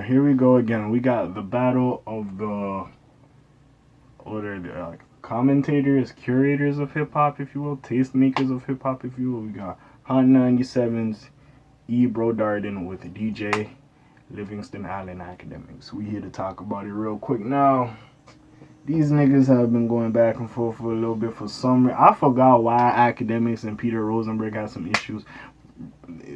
here we go again. We got the battle of the, what are they, like, commentators, curators of hip hop, if you will, tastemakers of hip hop, if you will. We got Hot 97's EBro Darden with DJ Livingston Allen Akademiks. We here to talk about it real quick now. These niggas have been going back and forth for a little bit for some reason. I forgot why Akademiks and Peter Rosenberg had some issues.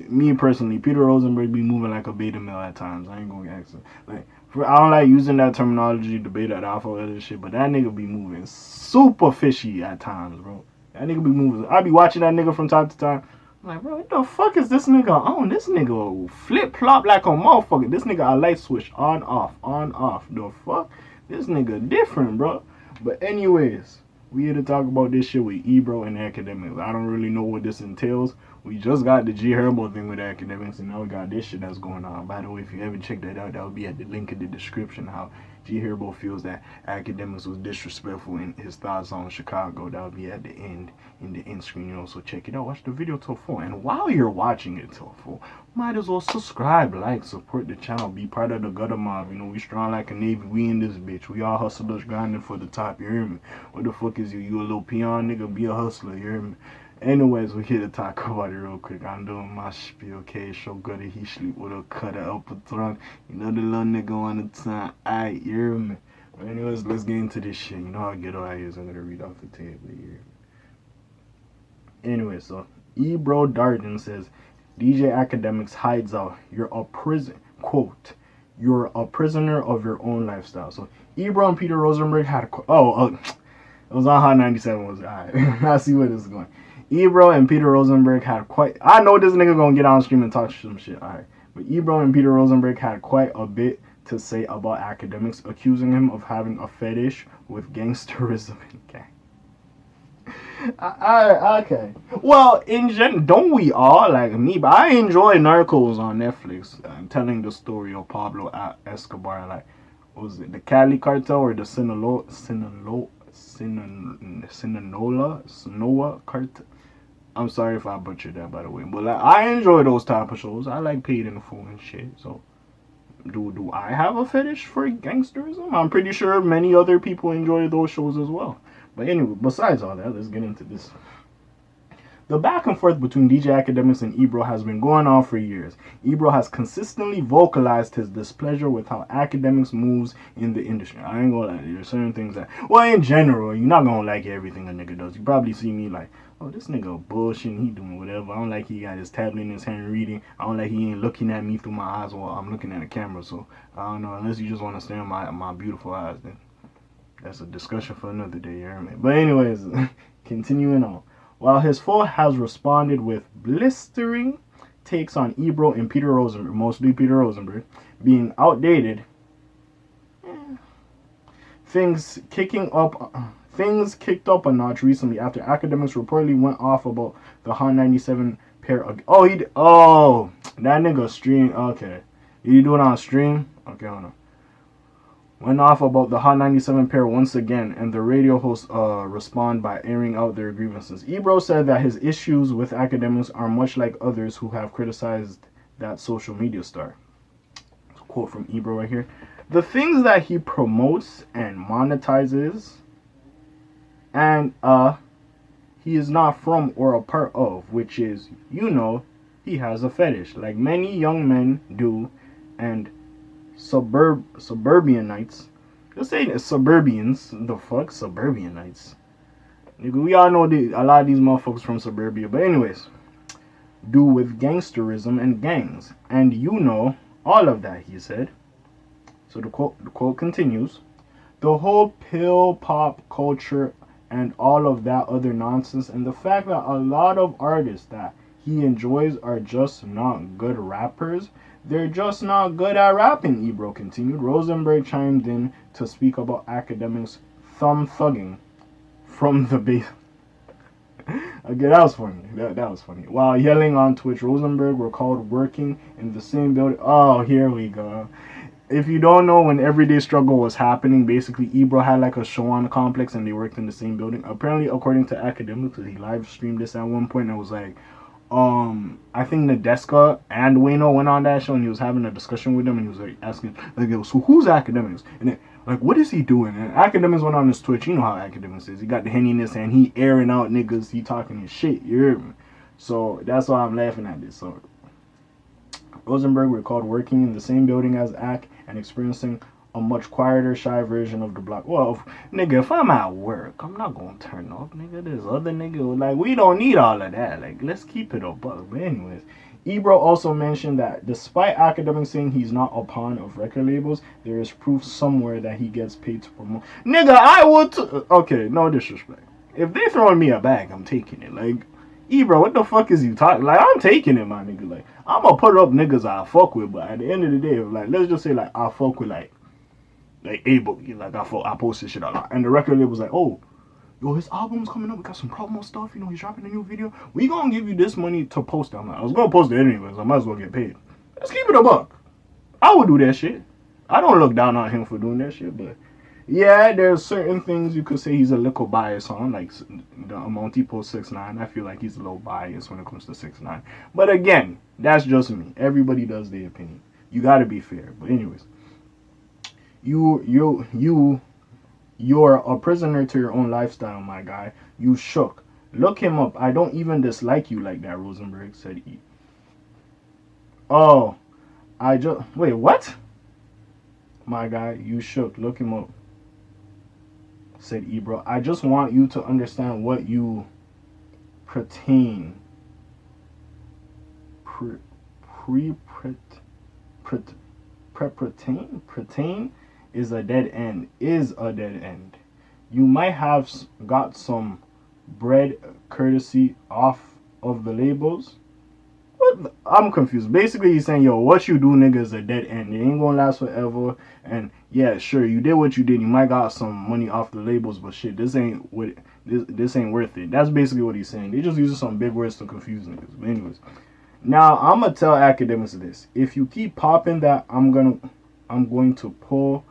Me personally, Peter Rosenberg be moving like a beta male at times. I ain't gonna ask him. Like, I don't like using that terminology, the beta, the alpha, other shit, but that nigga be moving super fishy at times, bro. That nigga be moving. I be watching that nigga from time to time. I'm like, bro, what the fuck is this nigga on? This nigga flip flop like a motherfucker. This nigga a light switch on off. The fuck? This nigga different, bro. But anyways, we here to talk about this shit with EBro and Akademiks. I don't really know what this entails. We just got the G Herbo thing with Akademiks, and now we got this shit that's going on. By the way, if you haven't checked that out, that will be at the link in the description. How G Herbo feels that Akademiks was disrespectful in his thoughts on Chicago. That will be at the end, in the end screen. You know, so check it out. Watch the video till full. And while you're watching it till full, might as well subscribe, like, support the channel, be part of the gutter mob. You know, we strong like a navy. We in this bitch. We all hustlers grinding for the top. You hear me? What the fuck is you? You a little peon nigga? Be a hustler. You hear me? Anyways, we're here to talk about it real quick. I'm doing my spiel, okay? So good that he sleep with a cutter up a throne. You know the little nigga on the time. Aight, you hear me? But anyways, let's get into this shit. You know how ghetto I is. I'm gonna read off the table here. Anyway, so EBro Darden says DJ Akademiks hides out. You're a prison quote. You're a prisoner of your own lifestyle. So EBro and Peter Rosenberg had a it was on Hot 97. Was alright. I see where this is going. EBro and Peter Rosenberg had quite... I know this nigga gonna get on stream and talk some shit, alright. But EBro and Peter Rosenberg had quite a bit to say about Akademiks, accusing him of having a fetish with gangsterism and gang. Okay. Well, in general, don't we all, like me? But I enjoy Narcos on Netflix. Telling the story of Pablo Escobar, like, what was it, the Cali cartel or the Sinaloa cartel? I'm sorry if I butchered that, by the way. But like, I enjoy those type of shows. I like Paid in Full and shit. So, do I have a fetish for gangsterism? I'm pretty sure many other people enjoy those shows as well. But anyway, besides all that, let's get into this. The back and forth between DJ Akademiks and EBro has been going on for years. EBro has consistently vocalized his displeasure with how Akademiks moves in the industry. I ain't gonna lie, there's certain things that, well, in general, you're not gonna like everything a nigga does. You probably see me like, oh, this nigga bullshitting, he doing whatever. I don't like he got his tablet in his hand reading. I don't like he ain't looking at me through my eyes while I'm looking at the camera. So, I don't know, unless you just want to stare at my beautiful eyes, then that's a discussion for another day, you hear me? But anyways, continuing on. While his foe has responded with blistering takes on EBro and Peter Rosenberg, mostly Peter Rosenberg, being outdated, things kicked up a notch recently after Akademiks reportedly went off about the Hot 97 pair of... that nigga stream. Okay. You doing it on stream? Okay, hold on. Went off about the Hot 97 pair once again, and the radio hosts respond by airing out their grievances. EBro said that his issues with Akademiks are much like others who have criticized that social media star. Quote from EBro right here. The things that he promotes and monetizes and he is not from or a part of, which is, you know, he has a fetish, like many young men do, and suburbanites. Just saying it, suburbians. The fuck? Suburbanites. Nigga, we all know a lot of these motherfuckers from suburbia. But anyways, do with gangsterism and gangs. And you know, all of that, he said. So the quote continues. The whole pill pop culture and all of that other nonsense, and the fact that a lot of artists that he enjoys are just not good rappers. They're just not good at rapping, EBro continued. Rosenberg chimed in to speak about Akademiks' thumb thugging from the base. Okay, that was funny. That was funny. While yelling on Twitch, Rosenberg recalled working in the same building. Oh, here we go. If you don't know, when Everyday Struggle was happening, basically EBro had like a show on the complex and they worked in the same building. Apparently, according to Akademiks, he live streamed this at one point and was like, I think Nadeska and Wayno went on that show and he was having a discussion with them and he was like asking like, so who's Akademiks? And then like, what is he doing? And Akademiks went on his Twitch. You know how Akademiks is. He got the henny in his hand. He airing out niggas. He talking his shit. You hear me? So that's why I'm laughing at this. So Rosenberg recalled working in the same building as Ak and experiencing a much quieter, shy version of the block. Well, nigga, if I'm at work, I'm not gonna turn off, nigga. This other nigga, like, we don't need all of that. Like, let's keep it a buck. But anyways, EBro also mentioned that despite Akademiks saying he's not a pawn of record labels, there is proof somewhere that he gets paid to promote. Nigga, I would. Okay, no disrespect. If they throwing me a bag, I'm taking it. Like, EBro, what the fuck is you talking? Like, I'm taking it, my nigga. Like, I'm gonna put up niggas I fuck with, but at the end of the day, like, let's just say, like, I fuck with, like EBro, like I posted shit a lot, and the record label was like, oh, yo, his album's coming up, we got some promo stuff, you know, he's dropping a new video, we gonna give you this money to post it. I'm like, I was gonna post it anyways, I might as well get paid. Let's keep it a buck. I would do that shit. I don't look down on him for doing that shit, but yeah, there's certain things you could say he's a little biased on, like the amount he posts 6ix9ine. I feel like he's a little biased when it comes to 6ix9ine, but again, that's just me. Everybody does their opinion. You gotta be fair. But anyways, you're a prisoner to your own lifestyle, my guy. You shook. Look him up. I don't even dislike you like that, Rosenberg said. Oh, I just wait. What? My guy, you shook. Look him up, said EBro. I just want you to understand what you pertain. Pertain is a dead end. You might have got some bread courtesy off of the labels. What? I'm confused. Basically, he's saying, yo, what you do, nigga, is a dead end. It ain't gonna last forever. And yeah, sure, you did what you did. You might got some money off the labels, but shit, this ain't worth it. That's basically what he's saying. They just using some big words to confuse niggas. But anyways, now I'm gonna tell Akademiks this. If you keep popping that, I'm going to pull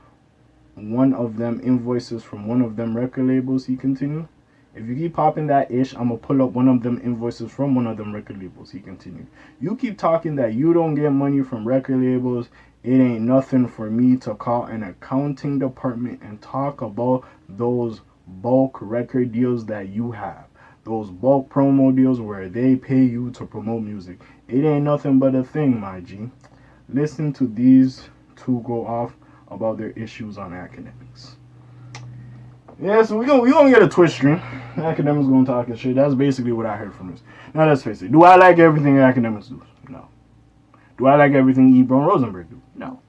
one of them invoices from one of them record labels, he continued. If you keep popping that ish, I'm gonna pull up one of them invoices from one of them record labels, he continued. You keep talking that you don't get money from record labels. It ain't nothing for me to call an accounting department and talk about those bulk record deals that you have. Those bulk promo deals where they pay you to promote music. It ain't nothing but a thing, my G. Listen to these two go off about their issues on Akademiks. Yeah, so we gonna get a Twitch stream. Akademiks gonna talk and shit. That's basically what I heard from this. Now let's face it. Do I like everything Akademiks do? No. Do I like everything EBro and Rosenberg do? No.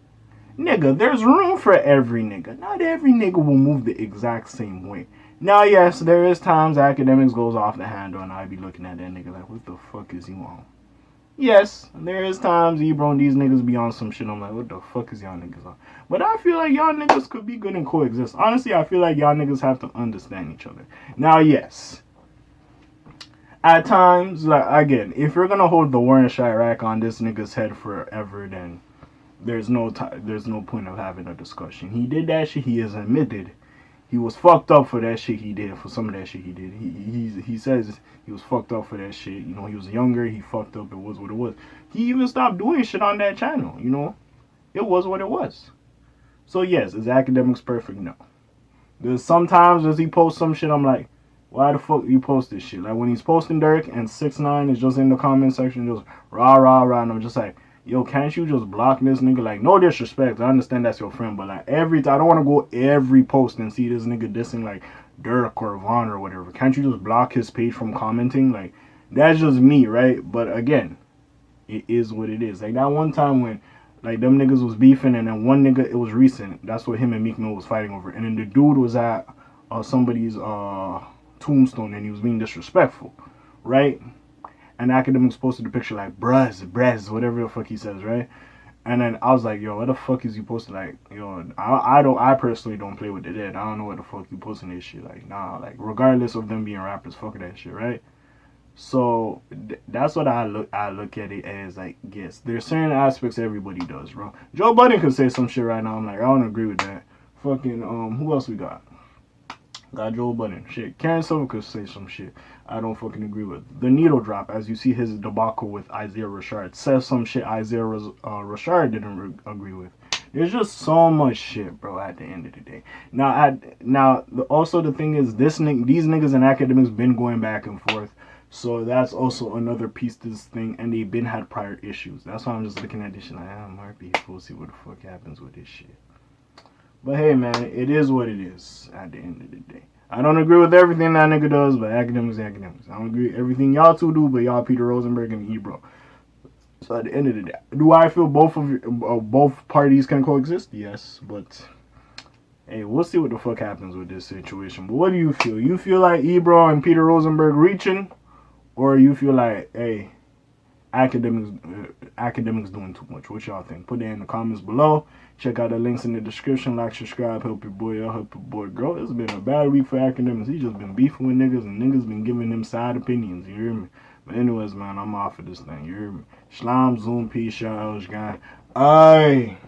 Nigga, there's room for every nigga. Not every nigga will move the exact same way. Now, yes, there is times Akademiks goes off the handle and I be looking at that nigga like, what the fuck is he on? Yes, there is times EBro and these niggas be on some shit. I'm like, what the fuck is y'all niggas on? But I feel like y'all niggas could be good and coexist. Honestly, I feel like y'all niggas have to understand each other. Now, yes, at times, like, again, if you're gonna hold the war in Chirac on this nigga's head forever, then there's no point of having a discussion. He did that shit. He has admitted he was fucked up for that shit he did, for some of that shit he did. He says he was fucked up for that shit. You know, he was younger, he fucked up, it was what it was. He even stopped doing shit on that channel, you know? It was what it was. So yes, is Akademiks perfect? No. There's sometimes as he posts some shit, I'm like, why the fuck you post this shit? Like when he's posting Dirk and 6ix9ine is just in the comment section, just rah rah rah, and I'm just like, yo, can't you just block this nigga? Like, no disrespect, I understand that's your friend, but like every time, I don't want to go every post and see this nigga dissing like Dirk or Vaughn or whatever. Can't you just block his page from commenting? Like, that's just me, right? But again, it is what it is. Like that one time when like them niggas was beefing and then one nigga, it was recent, that's what him and Meek Mill was fighting over, and then the dude was at somebody's tombstone and he was being disrespectful, right? And Akademiks posted the picture like brez, whatever the fuck he says, right? And then I was like, yo, what the fuck is you posting? Like, yo, I personally don't play with the dead. I don't know what the fuck you posting this shit. Like, nah, like regardless of them being rappers, fuck that shit, right? So that's what I look at it as. Like, yes, there's certain aspects everybody does, bro. Joe Budden could say some shit right now. I'm like, I don't agree with that. Fucking who else we got? Got Joe Budden. Shit. Karen Silver could say some shit I don't fucking agree with. The needle drop, as you see his debacle with Isaiah Rashard, says some shit Isaiah Rashard didn't agree with. There's just so much shit, bro. At the end of the day, also the thing is, these niggas and academics been going back and forth, so that's also another piece to this thing, and they been had prior issues. That's why I'm just looking at this shit like, I'm happy. We'll see what the fuck happens with this shit. But hey, man, it is what it is at the end of the day. I don't agree with everything that nigga does, but academics. I don't agree with everything y'all two do, but y'all Peter Rosenberg and EBro. So at the end of the day, do I feel both parties can coexist? Yes, but hey, we'll see what the fuck happens with this situation. But what do you feel? You feel like EBro and Peter Rosenberg reaching, or you feel like, hey, academics doing too much? What y'all think? Put it in the comments below. Check out the links in the description. Like, subscribe, help your boy out, help your boy grow. It's been a bad week for academics. He just been beefing with niggas, and niggas been giving him side opinions. You hear me? But anyways, man, I'm off of this thing. You hear me? Shalom, Zoom, peace, y'all, guy. Aye.